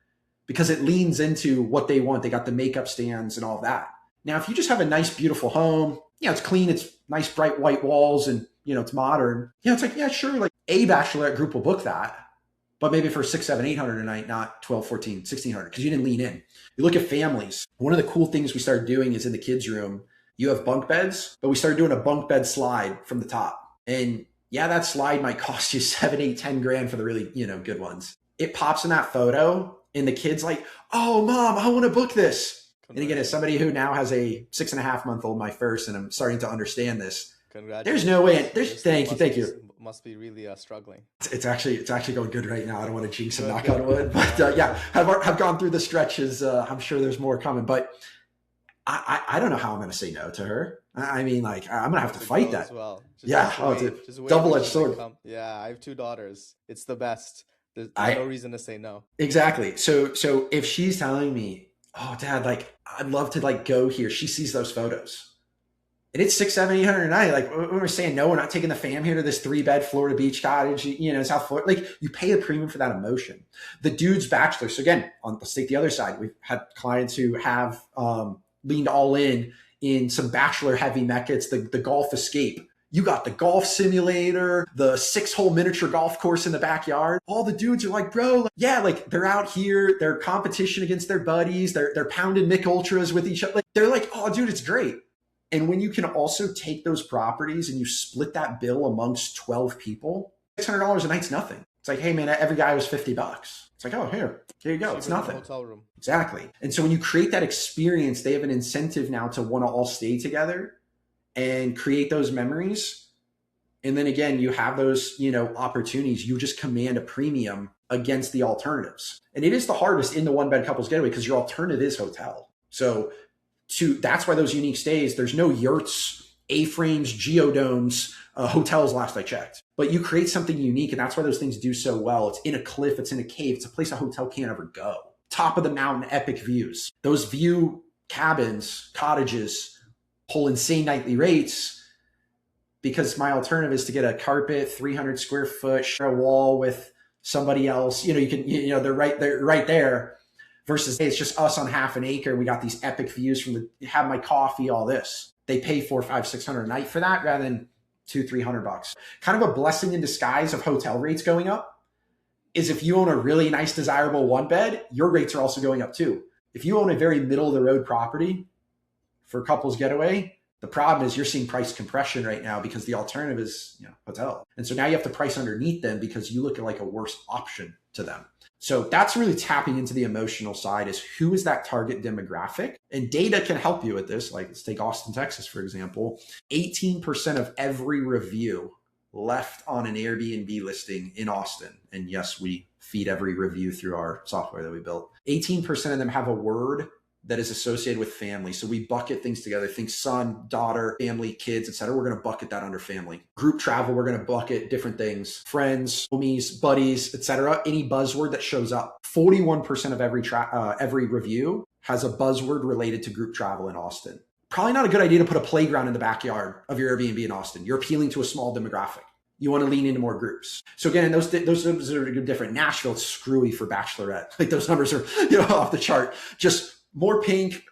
because it leans into what they want. They got the makeup stands and all that. Now, if you just have a nice, beautiful home, it's clean, it's nice, bright white walls, and it's modern. It's like, yeah, sure. Like a bachelorette group will book that, but maybe for $600, $700, $800 a night, not $1,200, $1,400, $1,600, because you didn't lean in. You look at families. One of the cool things we started doing is in the kids' room, you have bunk beds, but we started doing a bunk bed slide from the top. And yeah, that slide might cost you 7, 8, 10 grand for the really, good ones. It pops in that photo and the kid's like, oh, mom, I want to book this. And again, as somebody who now has a 6.5-month-old, my first, and I'm starting to understand this, there's no way. Thank you. Must be really struggling. It's actually going good right now. I don't want to jinx and knock on wood, but have gone through the stretches. I'm sure there's more coming, but I don't know how I'm going to say no to her. I mean, like, I'm going to have to fight that. Well. It's a double-edged sword. Yeah, I have 2 daughters. It's the best. There's no reason to say no. Exactly. So if she's telling me, oh, Dad, like, I'd love to like go here, she sees those photos. And it's $600, $700, $800 a night. Like, when we're saying no, we're not taking the fam here to this 3-bed Florida beach cottage, South Florida. Like, you pay a premium for that emotion. The dude's bachelor. So again, let's take the other side. We've had clients who have leaned all in some bachelor heavy meccas, the Gulf Escape. You got the golf simulator, the 6-hole miniature golf course in the backyard. All the dudes are like, bro, yeah, like they're out here, they're competition against their buddies, they're pounding Mick Ultras with each other. Like, they're like, oh, dude, it's great. And when you can also take those properties and you split that bill amongst 12 people, $600 a night's nothing. It's like, hey, man, every guy was $50. It's like, oh, here you go. It's nothing. Hotel room. Exactly. And so when you create that experience, they have an incentive now to want to all stay together and create those memories. And then again, you have those, opportunities. You just command a premium against the alternatives. And it is the hardest in the one-bed couples getaway because your alternative is hotel. So that's why those unique stays, there's no yurts, A-frames, geodomes, hotels last I checked. But you create something unique, and that's why those things do so well. It's in a cliff, it's in a cave, it's a place a hotel can't ever go. Top of the mountain, epic views. Those view cabins, cottages, pull insane nightly rates because my alternative is to get a carpet, 300 square foot, share a wall with somebody else. You can, they're right there versus, hey, it's just us on half an acre. We got these epic views from have my coffee, all this. They pay $400, $500, $600 a night for that rather than $200-$300. Kind of a blessing in disguise of hotel rates going up is if you own a really nice, desirable one bed, your rates are also going up too. If you own a very middle of the road property for couples getaway, the problem is you're seeing price compression right now because the alternative is hotel. And so now you have to price underneath them because you look at like a worse option to them. So that's really tapping into the emotional side is who is that target demographic? And data can help you with this. Like let's take Austin, Texas, for example. 18% of every review left on an Airbnb listing in Austin. And yes, we feed every review through our software that we built. 18% of them have a word that is associated with family. So we bucket things together. Think son, daughter, family, kids, etc. We're going to bucket that under family. Group travel, we're going to bucket different things. Friends, homies, buddies, etc. Any buzzword that shows up. 41% of every review has a buzzword related to group travel in Austin. Probably not a good idea to put a playground in the backyard of your Airbnb in Austin. You're appealing to a small demographic. You want to lean into more groups. So again, those are different. Nashville, it's screwy for Bachelorette. Like those numbers are off the chart. Just more pink,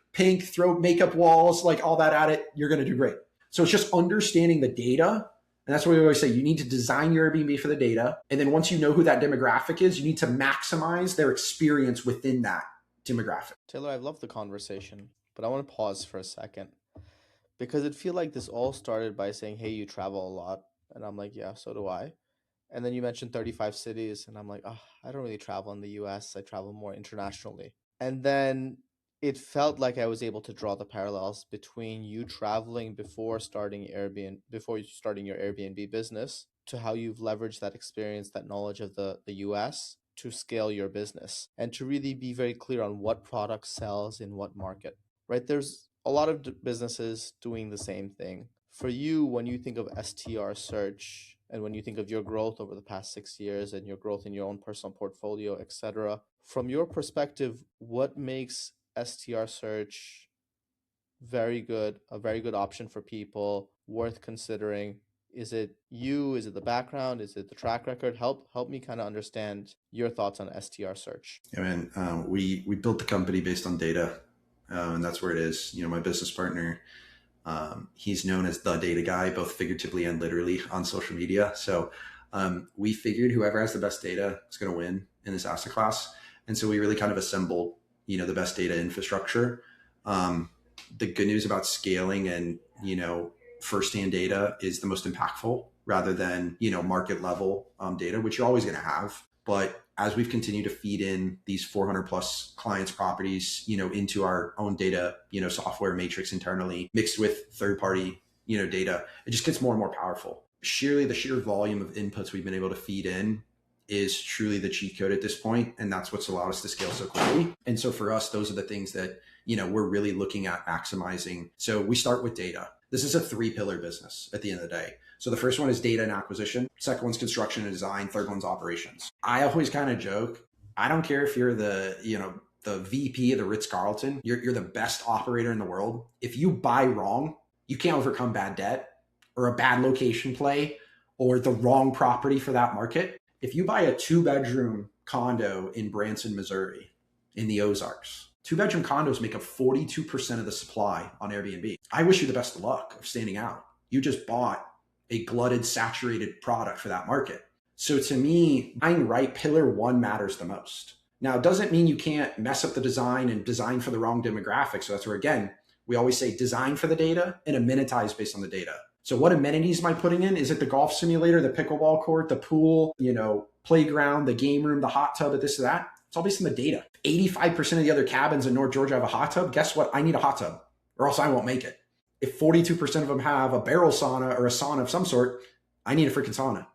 throw makeup walls, like all that at it, you're going to do great. So it's just understanding the data. And that's what we always say. You need to design your Airbnb for the data. And then once you know who that demographic is, you need to maximize their experience within that demographic. Taylor, I've loved the conversation, but I want to pause for a second because it feels like this all started by saying, hey, you travel a lot. And I'm like, yeah, so do I. And then you mentioned 35 cities. And I'm like, oh, I don't really travel in the US. I travel more internationally. And then it felt like I was able to draw the parallels between you traveling before starting your Airbnb business to how you've leveraged that experience, that knowledge of the US to scale your business and to really be very clear on what product sells in what market, right? There's a lot of businesses doing the same thing. For you, when you think of STR Search and when you think of your growth over the past 6 years and your growth in your own personal portfolio, etc., from your perspective, what makes STR Search a very good option for people, worth considering? Is it you? Is it the background? Is it the track record? Help me kind of understand your thoughts on STR Search. Yeah, man. We built the company based on data, and that's where it is. My business partner, he's known as the data guy, both figuratively and literally on social media. So we figured whoever has the best data is going to win in this asset class. And so we really kind of assembled the best data infrastructure. The good news about scaling and, firsthand data is the most impactful rather than, market level data, which you're always going to have. But as we've continued to feed in these 400 plus clients' properties, into our own data, software matrix internally mixed with third party, data, it just gets more and more powerful. The sheer volume of inputs we've been able to feed in is truly the cheat code at this point. And that's what's allowed us to scale so quickly. And so for us, those are the things that, we're really looking at maximizing. So we start with data. This is a 3-pillar business at the end of the day. So the first one is data and acquisition. Second one's construction and design. Third one's operations. I always kind of joke, I don't care if you're the VP of the Ritz-Carlton, you're the best operator in the world. If you buy wrong, you can't overcome bad debt or a bad location play or the wrong property for that market. If you buy a 2-bedroom condo in Branson, Missouri, in the Ozarks, 2-bedroom condos make up 42% of the supply on Airbnb. I wish you the best of luck of standing out. You just bought a glutted, saturated product for that market. So to me, buying right, pillar one matters the most. Now, it doesn't mean you can't mess up the design and design for the wrong demographic. So that's where, again, we always say design for the data and amenitize based on the data. So what amenities am I putting in? Is it the golf simulator, the pickleball court, the pool, playground, the game room, the hot tub, this or that? It's all based on the data. 85% of the other cabins in North Georgia have a hot tub. Guess what? I need a hot tub or else I won't make it. If 42% of them have a barrel sauna or a sauna of some sort, I need a freaking sauna,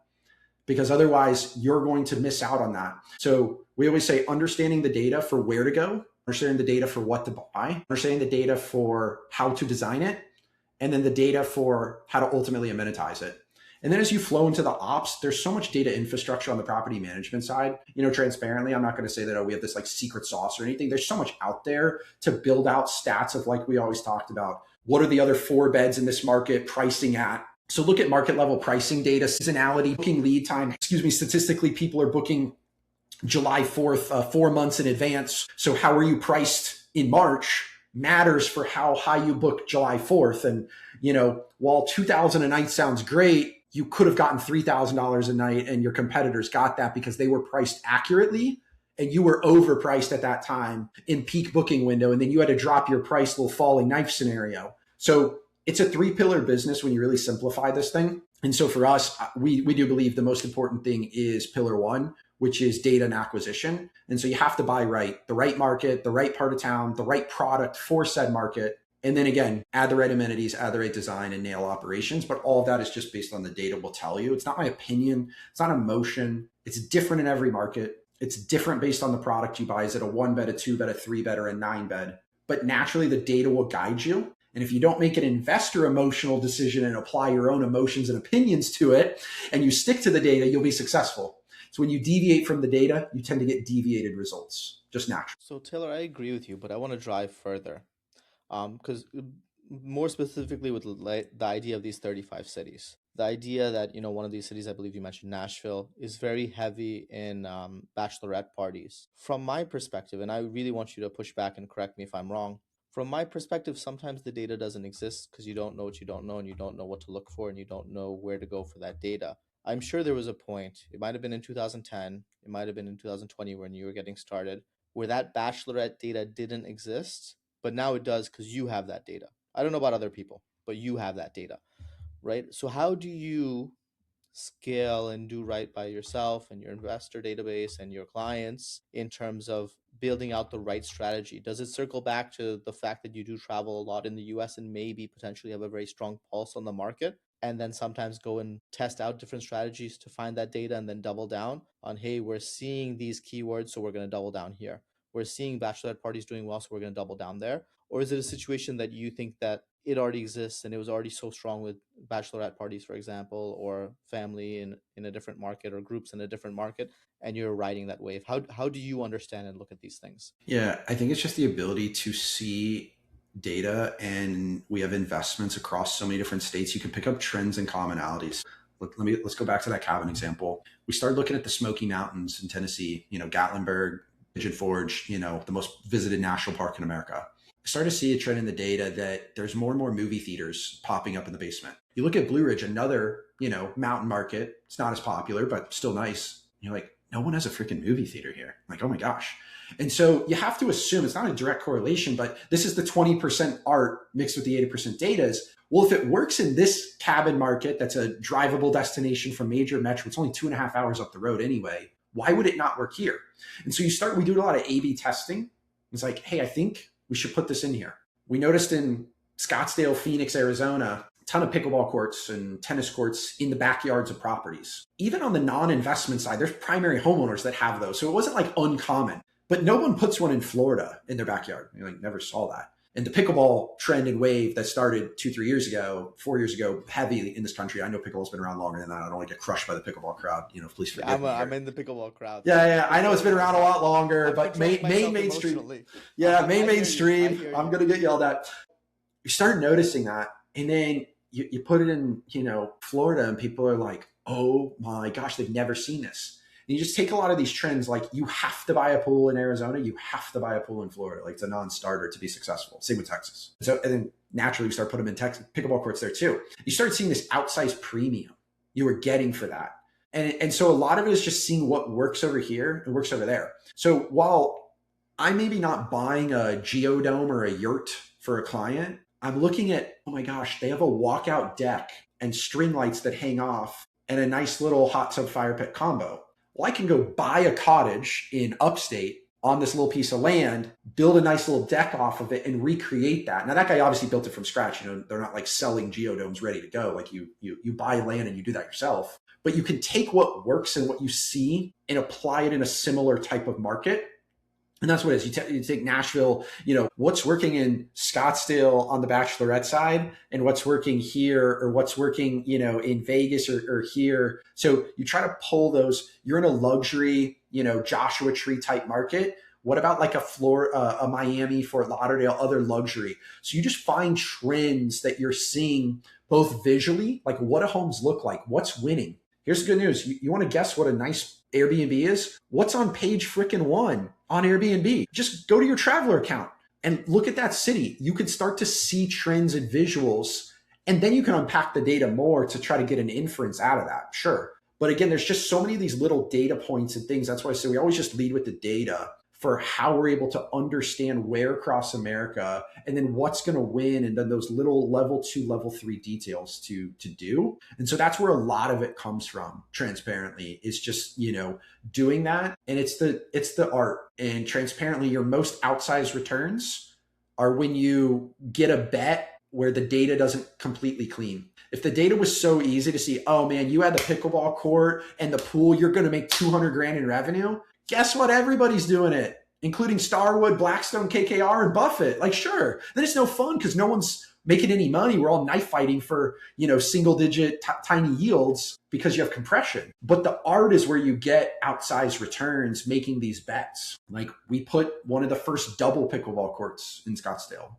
because otherwise you're going to miss out on that. So we always say understanding the data for where to go, understanding the data for what to buy, understanding the data for how to design it, and then the data for how to ultimately amenitize it. And then as you flow into the ops, there's so much data infrastructure on the property management side. Transparently, I'm not going to say that we have this like secret sauce or anything. There's so much out there to build out stats of, like we always talked about, what are the other 4 beds in this market pricing at? So look at market level pricing data, seasonality, booking lead time. Statistically, people are booking July 4th, 4 months in advance. So how are you priced in March matters for how high you book July 4th. And, while $2,000 a night sounds great, you could have gotten $3,000 a night, and your competitors got that because they were priced accurately and you were overpriced at that time in peak booking window. And then you had to drop your price, little falling knife scenario. So it's a 3-pillar business when you really simplify this thing. And so for us, we do believe the most important thing is pillar 1, which is data and acquisition. And so you have to buy right, the right market, the right part of town, the right product for said market. And then again, add the right amenities, add the right design, and nail operations. But all of that is just based on the data will tell you. It's not my opinion. It's not emotion. It's different in every market. It's different based on the product you buy. Is it a 1-bed, a 2-bed, a 3-bed, or a 9-bed? But naturally, the data will guide you. And if you don't make an investor emotional decision and apply your own emotions and opinions to it, and you stick to the data, you'll be successful. So when you deviate from the data, you tend to get deviated results, just naturally. So Taylor, I agree with you, but I want to drive further. Because more specifically with the idea of these 35 cities, the idea that, one of these cities, I believe you mentioned Nashville, is very heavy in bachelorette parties. From my perspective, and I really want you to push back and correct me if I'm wrong, from my perspective, sometimes the data doesn't exist because you don't know what you don't know, and you don't know what to look for, and you don't know where to go for that data. I'm sure there was a point, it might have been in 2010, it might have been in 2020 when you were getting started, where that bachelorette data didn't exist. But now it does because you have that data. I don't know about other people, but you have that data, right? So how do you scale and do right by yourself and your investor database and your clients in terms of building out the right strategy? Does it circle back to the fact that you do travel a lot in the US and maybe potentially have a very strong pulse on the market, and then sometimes go and test out different strategies to find that data and then double down on, hey, we're seeing these keywords, so we're going to double down here. We're seeing bachelorette parties doing well, so we're going to double down there? Or is it a situation that you think that it already exists and it was already so strong with bachelorette parties, for example, or family in a different market, or groups in a different market, and you're riding that wave? How do you understand and look at these things? Yeah, I think it's just the ability to see data, and we have investments across so many different states. You can pick up trends and commonalities. Let's go back to that cabin example. We started looking at the Smoky Mountains in Tennessee, Gatlinburg, Pigeon Forge, the most visited national park in America. I started to see a trend in the data that there's more and more movie theaters popping up in the basement. You look at Blue Ridge, another, mountain market. It's not as popular, but still nice. You're like, no one has a freaking movie theater here. I'm like, oh my gosh. And so you have to assume it's not a direct correlation, but this is the 20% art mixed with the 80% data is, well, if it works in this cabin market, that's a drivable destination from major metro, it's only 2.5 hours up the road anyway. Why would it not work here? And so we do a lot of A/B testing. It's like, hey, I think we should put this in here. We noticed in Scottsdale, Phoenix, Arizona, a ton of pickleball courts and tennis courts in the backyards of properties. Even on the non-investment side, there's primary homeowners that have those. So it wasn't like uncommon, but no one puts one in Florida in their backyard. Never saw that. And the pickleball trend and wave that started 2-3 years ago, 4 years ago, heavy in this country. I know pickleball's been around longer than that. I don't want to get crushed by the pickleball crowd. Please forgive me. I'm in the pickleball crowd. Yeah. I know it's been around a lot longer, but mainstream. Yeah, mainstream. I'm going to get yelled at. You start noticing that. And then you put it in, Florida, and people are like, oh my gosh, they've never seen this. you just take a lot of these trends, like you have to buy a pool in Arizona, you have to buy a pool in Florida. Like it's a non-starter to be successful. Same with Texas. So, and then naturally we start putting them in Texas, pickleball courts there too. You start seeing this outsized premium you were getting for that. And so a lot of it is just seeing what works over here and works over there. So while I'm maybe not buying a geodome or a yurt for a client, I'm looking at, oh my gosh, they have a walkout deck and string lights that hang off and a nice little hot tub fire pit combo. Well, I can go buy a cottage in upstate on this little piece of land, build a nice little deck off of it and recreate that. Now that guy obviously built it from scratch. You know, they're not like selling geodomes ready to go. Like you buy land and you do that yourself, but you can take what works and what you see and apply it in a similar type of market. And that's what it is. You take Nashville, you know, what's working in Scottsdale on the Bachelorette side and what's working here or what's working, you know, in Vegas or here. So you try to pull those. You're in a luxury, you know, Joshua Tree type market. What about like a Miami, Fort Lauderdale, other luxury? So you just find trends that you're seeing both visually, like what do homes look like? What's winning? Here's the good news. You want to guess what a nice Airbnb is? What's on page frickin' 1 on Airbnb? Just go to your traveler account and look at that city. You could start to see trends and visuals, and then you can unpack the data more to try to get an inference out of that. Sure. But again, there's just so many of these little data points and things. That's why I say we always just lead with the data for how we're able to understand where across America and then what's going to win. And then those little level 2, level 3 details to do. And so that's where a lot of it comes from, transparently, is just, you know, doing that. And it's the art. And transparently, your most outsized returns are when you get a bet where the data doesn't completely clean. If the data was so easy to see, oh man, you had the pickleball court and the pool, you're going to make 200 grand in revenue. Guess what? Everybody's doing it, including Starwood, Blackstone, KKR, and Buffett. Like, sure. Then it's no fun because no one's making any money. We're all knife fighting for, you know, single digit tiny yields because you have compression. But the art is where you get outsized returns making these bets. Like we put one of the first double pickleball courts in Scottsdale.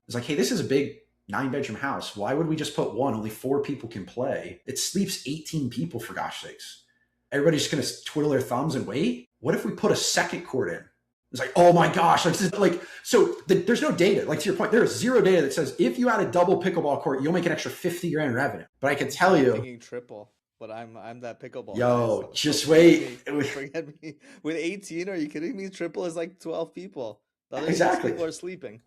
It's like, hey, this is a big 9-bedroom house. Why would we just put one? Only 4 people can play. It sleeps 18 people, for gosh sakes. Everybody's just going to twiddle their thumbs and wait. What if we put a second court in? It's like, oh my gosh. There's no data. Like to your point, there is zero data that says if you add a double pickleball court, you'll make an extra 50 grand in revenue. But I can tell you. I'm thinking triple, but I'm that pickleball. Yo, guy, so just wait. Forget me. With 18, are you kidding me? Triple is like 12 people. The other Exactly. people are sleeping.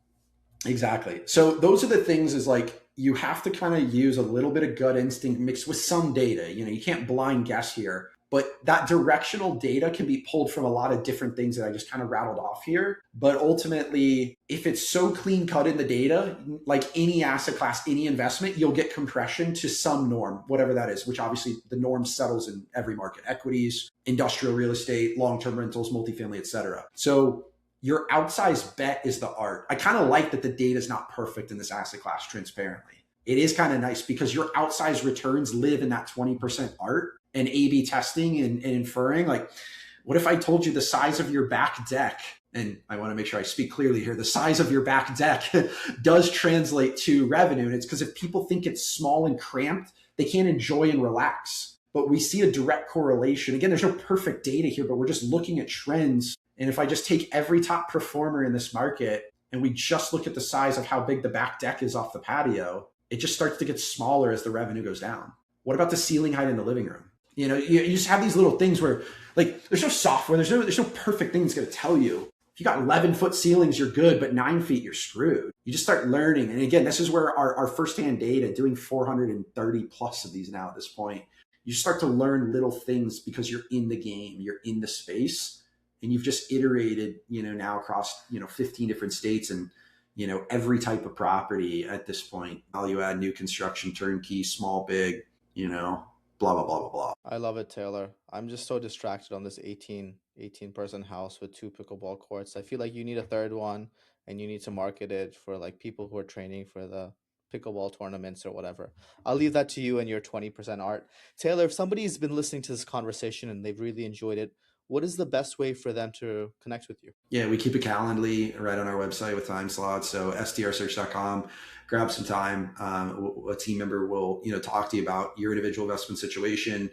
Exactly. So those are the things is like, you have to kind of use a little bit of gut instinct mixed with some data. You know, you can't blind guess here. But that directional data can be pulled from a lot of different things that I just kind of rattled off here. But ultimately, if it's so clean cut in the data, like any asset class, any investment, you'll get compression to some norm, whatever that is, which obviously the norm settles in every market: equities, industrial real estate, long-term rentals, multifamily, et cetera. So your outsized bet is the art. I kind of like that the data is not perfect in this asset class, transparently. It is kind of nice because your outsized returns live in that 20% art. And A/B testing and inferring, like, what if I told you the size of your back deck, and I want to make sure I speak clearly here, the size of your back deck does translate to revenue. And it's because if people think it's small and cramped, they can't enjoy and relax. But we see a direct correlation. Again, there's no perfect data here, but we're just looking at trends. And if I just take every top performer in this market and we just look at the size of how big the back deck is off the patio, it just starts to get smaller as the revenue goes down. What about the ceiling height in the living room? You know, you just have these little things where, like, there's no software, there's no perfect thing that's going to tell you. If you got 11-foot ceilings, you're good, but 9 feet, you're screwed. You just start learning. And again, this is where our firsthand data, doing 430 plus of these now at this point, you start to learn little things because you're in the game, you're in the space, and you've just iterated, you know, now across, 15 different states and, every type of property at this point: value add, new construction, turnkey, small, big, blah, blah, blah, blah, blah. I love it, Taylor. I'm just so distracted on this 18 person house with 2 pickleball courts. I feel like you need a third one and you need to market it for like people who are training for the pickleball tournaments or whatever. I'll leave that to you and your 20% art. Taylor, if somebody's been listening to this conversation and they've really enjoyed it, what is the best way for them to connect with you? Yeah, we keep a Calendly right on our website with time slots. So strsearch.com, grab some time. A team member will, talk to you about your individual investment situation,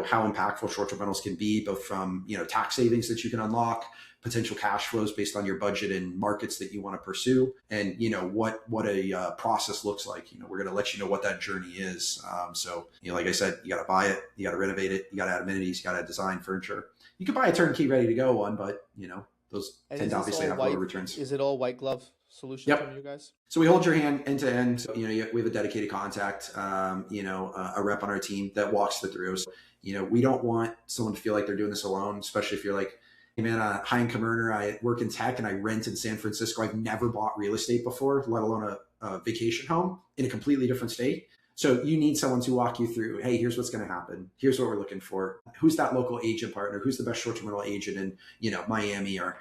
how impactful short-term rentals can be, both from, tax savings that you can unlock, potential cash flows based on your budget and markets that you want to pursue, and, what a process looks like. We're going to let you know what that journey is. So, like I said, you got to buy it, you got to renovate it, you got to add amenities, you got to design furniture. You could buy a turnkey ready to go one, but, those And tend to obviously have lower returns. Is it all white glove solution from you guys? So we hold your hand end to end. So, we have a dedicated contact, a rep on our team that walks it through. So, we don't want someone to feel like they're doing this alone, especially if you're like, hey man, high-income earner, I work in tech and I rent in San Francisco. I've never bought real estate before, let alone a vacation home in a completely different state. So you need someone to walk you through, hey, here's what's going to happen. Here's what we're looking for. Who's that local agent partner? Who's the best short-term rental agent in, Miami or,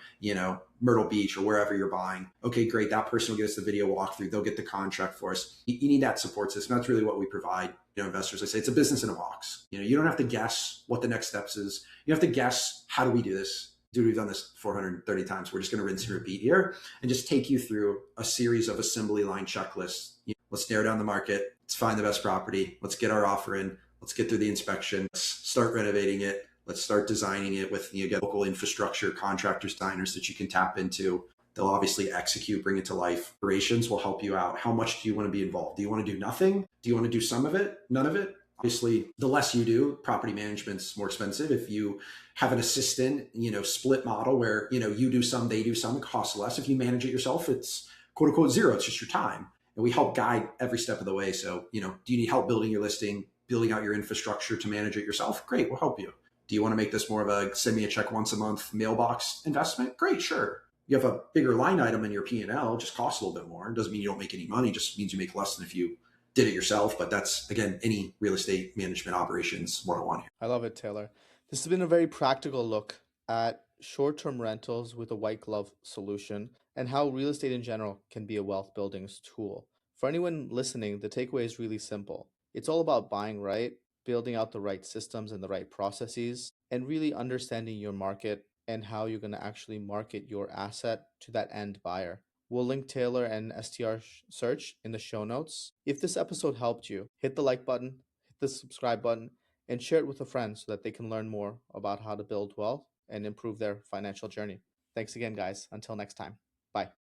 Myrtle Beach or wherever you're buying? Okay, great. That person will get us the video walkthrough. They'll get the contract for us. You need that support system. That's really what we provide, investors. I say it's a business in a box. You don't have to guess what the next steps is. You have to guess, how do we do this? Dude, we've done this 430 times. We're just going to rinse and repeat here and just take you through a series of assembly line checklists. Let's narrow down the market. Let's find the best property. Let's get our offer in. Let's get through the inspection. Let's start renovating it. Let's start designing it with local infrastructure, contractors, designers that you can tap into. They'll obviously execute, bring it to life. Operations will help you out. How much do you want to be involved? Do you want to do nothing? Do you want to do some of it? None of it? Obviously, the less you do, property management's more expensive. If you have an assistant, split model where, you do some, they do some, it costs less. If you manage it yourself, it's quote unquote zero. It's just your time. And we help guide every step of the way. So, do you need help building your listing, building out your infrastructure to manage it yourself? Great, we'll help you. Do you want to make this more of a send me a check once a month mailbox investment? Great, sure. You have a bigger line item in your P&L, just costs a little bit more. It doesn't mean you don't make any money, just means you make less than if you did it yourself. But that's, again, any real estate management operations 101 here. I love it, Taylor. This has been a very practical look at short-term rentals with a white glove solution and how real estate in general can be a wealth building tool. For anyone listening, the takeaway is really simple. It's all about buying right, building out the right systems and the right processes, and really understanding your market and how you're going to actually market your asset to that end buyer. We'll link Taylor and STR Search in the show notes. If this episode helped you, hit the like button, hit the subscribe button, and share it with a friend so that they can learn more about how to build wealth and improve their financial journey. Thanks again, guys. Until next time. Bye.